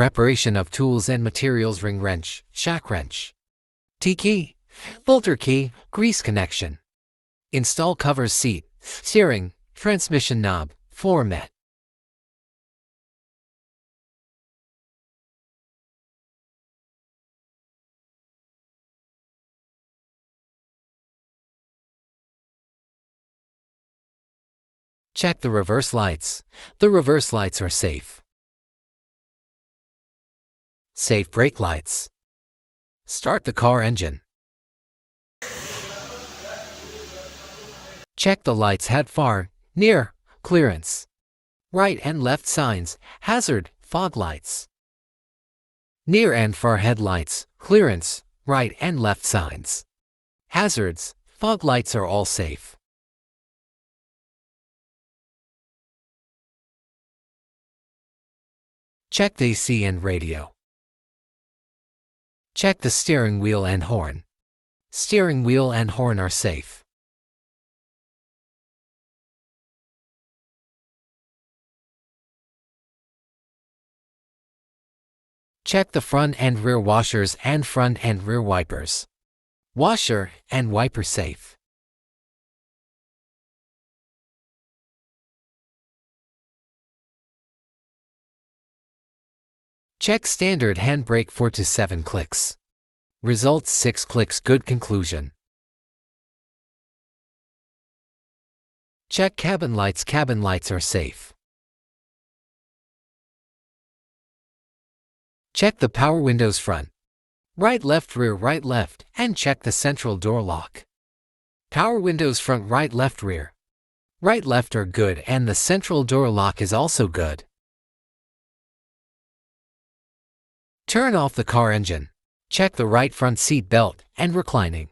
preparation of tools and materials: ring wrench, shock wrench, T-key, filter key, grease connection. Install covers: seat, steering, transmission knob, floor mat. Check the reverse lights. The reverse lights are safe. Safe brake lights. Start the car engine. Check the lights: head, far, near, clearance, right and left signs, hazard, fog lights, near and far headlights, clearance, right and left signs, hazards, fog lights are all safe. Check the AC and radio. Check the steering wheel and horn. Steering wheel and horn are safe. Check the front and rear washers and front and rear wipers. Washer and wiper safe. Check standard handbrake 4 to 7 clicks. Results 6 clicks. Good conclusion. Check cabin lights. Cabin lights are safe. Check the power windows: front, right, left, rear, right, left, and check the central door lock. Power windows front, right, left, rear, right, left are good, and the central door lock is also good. Turn off the car engine. Check the right front seat belt and reclining.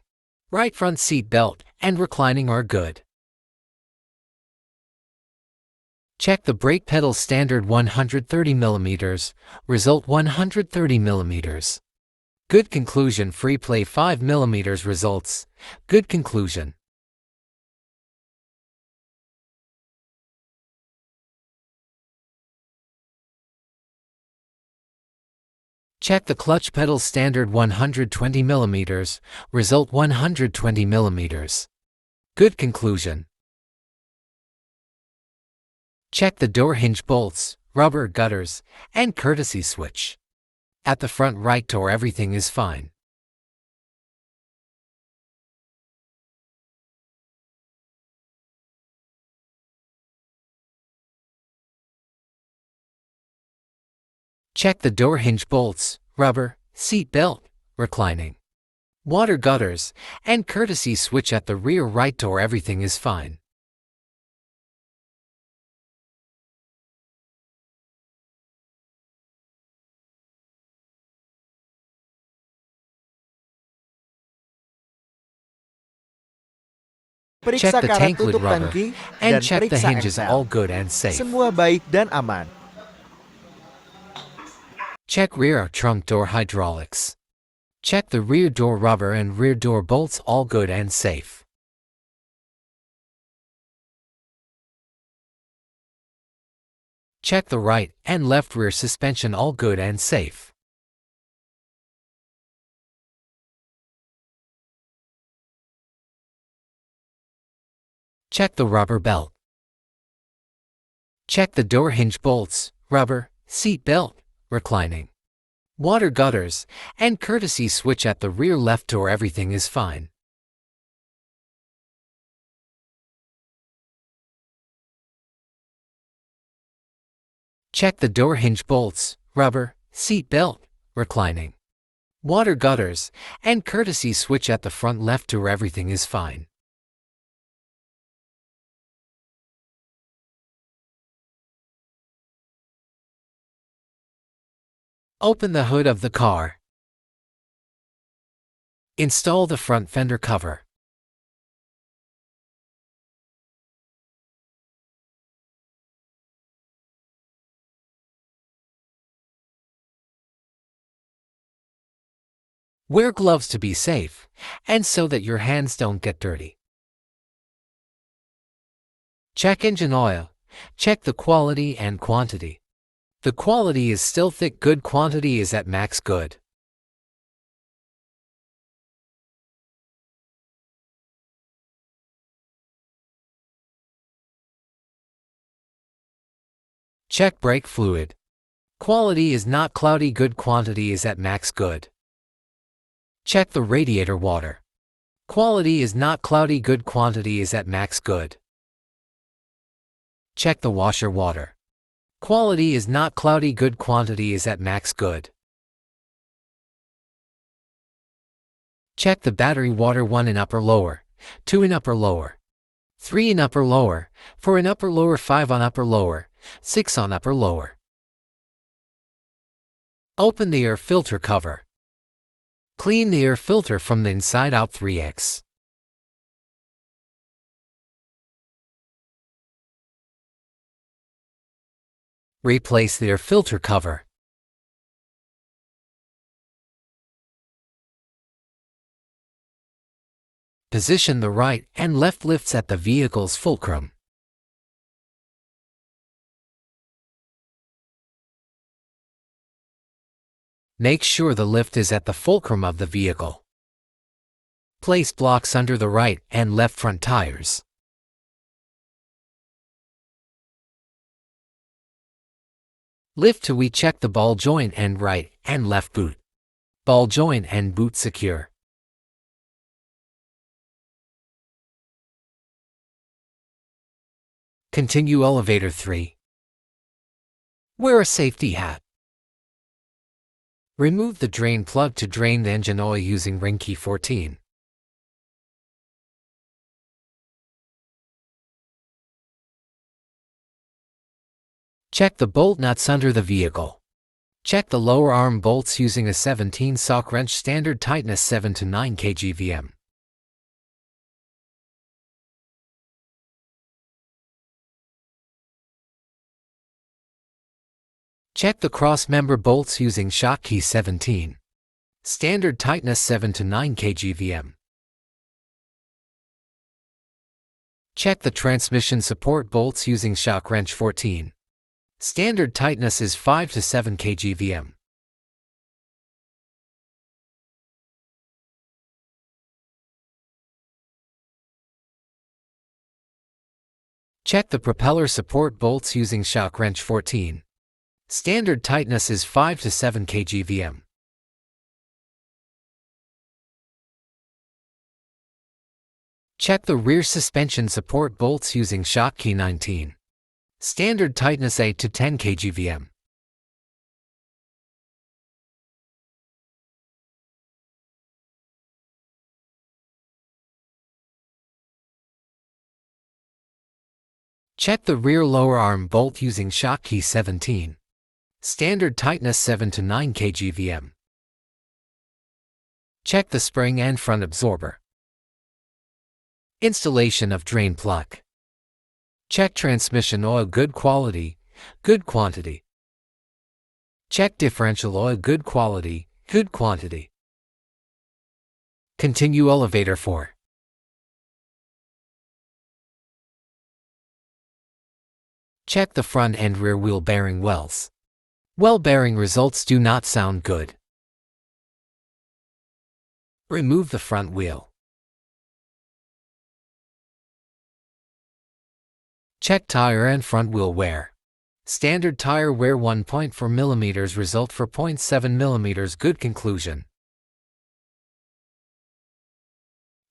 Right front seat belt and reclining are good. Check the brake pedal: standard 130 mm, result 130 mm. Good conclusion. Free play 5 mm, results. Good conclusion. Check the clutch pedal: standard 120 mm, result 120 mm. Good conclusion. Check the door hinge bolts, rubber gutters, and courtesy switch. At the front right door everything is fine. Check the door hinge bolts, rubber, seat belt, reclining, water gutters, and courtesy switch. At the rear right door everything is fine. Check Periksa the karat tank lid tutup rubber tangki and dan check the periksa hinges. emsel. All good and safe. Semua baik dan aman. Check rear trunk door hydraulics. Check the rear door rubber and rear door bolts. All good and safe. Check the right and left rear suspension. All good and safe. Check the rubber belt. Check the door hinge bolts, rubber, seat belt, reclining, water gutters, and courtesy switch. At the rear left door everything is fine. Check the door hinge bolts, rubber, seat belt, reclining, water gutters, and courtesy switch. At the front left door everything is fine. Open the hood of the car. Install the front fender cover. Wear gloves to be safe, and so that your hands don't get dirty. Check engine oil. Check the quality and quantity. The quality is still thick, good quantity is at max good. Check brake fluid. Quality is not cloudy, good quantity is at max good. Check the radiator water. Quality is not cloudy, good quantity is at max good. Check the washer water. Quality is not cloudy, good quantity is at max good. Check the battery water, 1 in upper lower, 2 in upper lower, 3 in upper lower, 4 in upper lower, 5 on upper lower, 6 on upper lower. Open the air filter cover. Clean the air filter from the inside out 3x. Replace the air filter cover. Position the right and left lifts at the vehicle's fulcrum. Make sure the lift is at the fulcrum of the vehicle. Place blocks under the right and left front tires. Lift till we check the ball joint and right and left boot. Ball joint and boot secure. Continue elevator 3. Wear a safety hat. Remove the drain plug to drain the engine oil using ring key 14. Check the bolt nuts under the vehicle. Check the lower arm bolts using a 17 sock wrench, standard tightness 7 to 9 kgvm. Check the cross member bolts using shock key 17. Standard tightness 7 to 9 kgvm. Check the transmission support bolts using shock wrench 14. Standard tightness is 5 to 7 kgvm. Check the propeller support bolts using shock wrench 14. Standard tightness is 5 to 7 kgvm. Check the rear suspension support bolts using shock key 19. Standard tightness 8 to 10 kgvm. Check the rear lower arm bolt using shock key 17. Standard tightness 7 to 9 kgvm. Check the spring and front absorber. Installation of drain plug. Check transmission oil, good quality, good quantity. Check differential oil, good quality, good quantity. Continue elevator 4. Check the front and rear wheel bearing wells. Well bearing results do not sound good. Remove the front wheel. Check tire and front wheel wear. Standard tire wear 1.4 mm, result for 0.7 mm, good conclusion.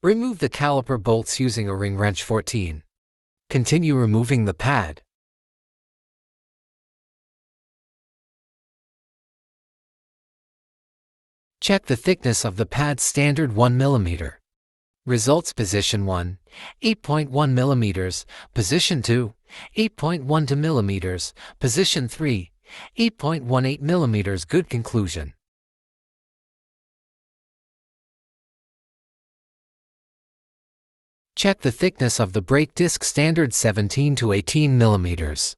Remove the caliper bolts using a ring wrench 14. Continue removing the pad. Check the thickness of the pad, standard 1 mm. Results: position 1, 8.1 mm, position 2, 8.12 mm, position 3, 8.18 mm, good conclusion. Check the thickness of the brake disc, standard 17 to 18 mm.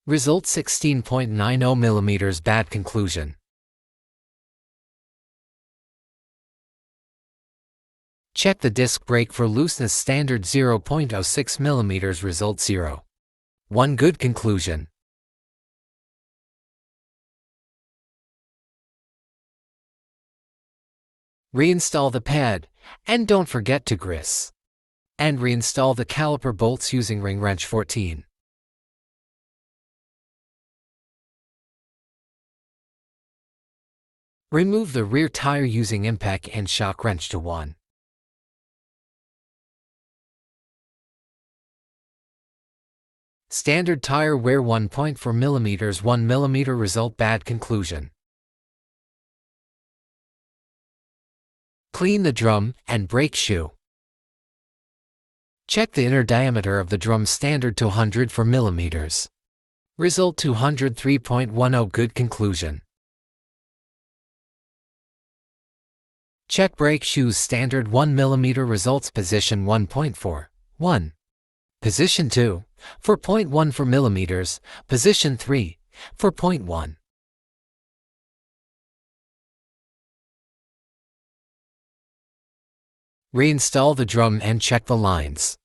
Result: 16.90 mm, bad conclusion. Check the disc brake for looseness, standard 0.06 mm, result 0. 1, good conclusion. Reinstall the pad, and don't forget to grease. And reinstall the caliper bolts using ring wrench 14. Remove the rear tire using impact and shock wrench to 1. Standard tire wear 1.4 mm 1 mm result bad conclusion. Clean the drum and brake shoe. Check the inner diameter of the drum standard to 104 mm. Result 203.10 good conclusion. Check brake shoes standard 1 mm results position 1.4, 1. Position 2, 4.14 mm, position 3, 4.1. Reinstall the drum and check the lines.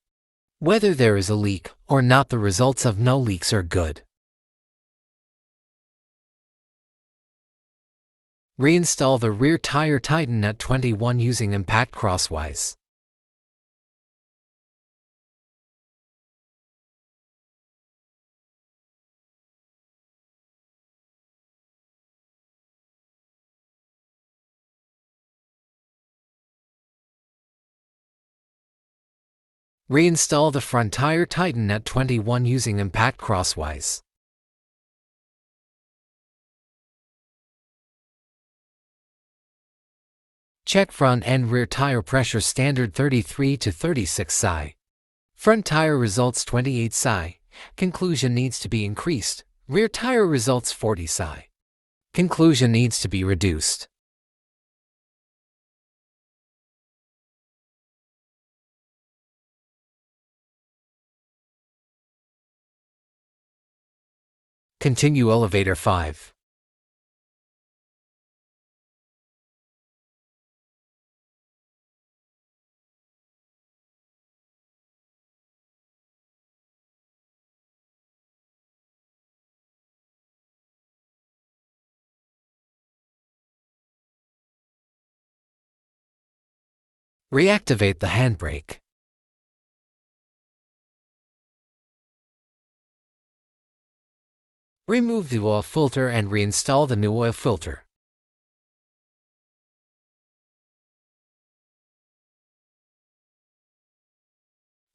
Whether there is a leak or not, the results of no leaks are good. Reinstall the rear tire, tighten nut 21 using impact crosswise. Reinstall the front tire, tighten nut 21 using impact crosswise. Check front and rear tire pressure standard 33 to 36 psi. Front tire results 28 psi. Conclusion needs to be increased. Rear tire results 40 psi. Conclusion needs to be reduced. Continue elevator 5. Reactivate the handbrake. Remove the oil filter and reinstall the new oil filter.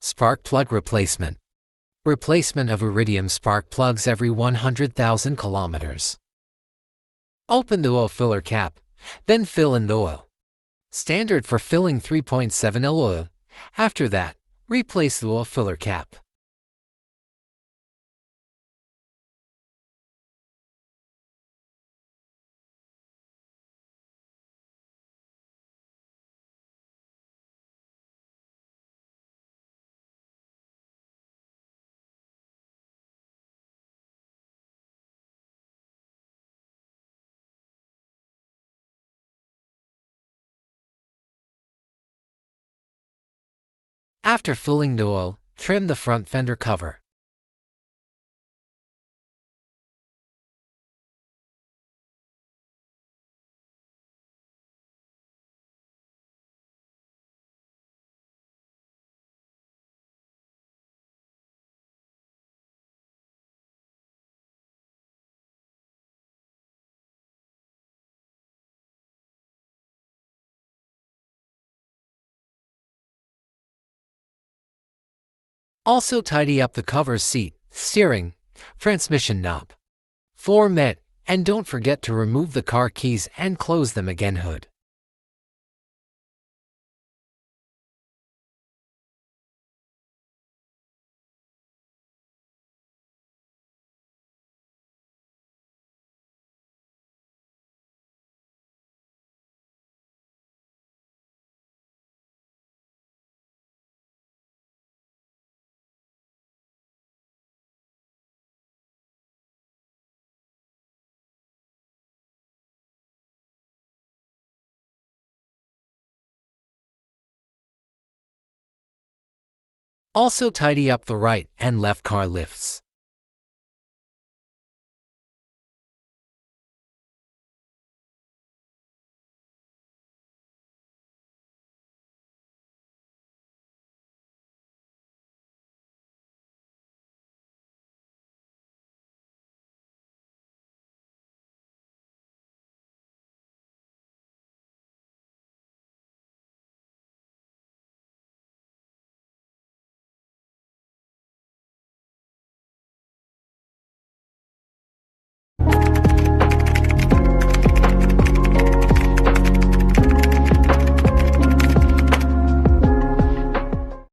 Spark plug replacement. Replacement of iridium spark plugs every 100,000 kilometers. Open the oil filler cap, then fill in the oil. Standard for filling 3.7 L oil. After that, replace the oil filler cap. After filling the oil, trim the front fender cover. Also tidy up the cover, seat, steering, transmission knob, floor mat, and don't forget to remove the car keys and close them again. Hood. Also tidy up the right and left car lifts.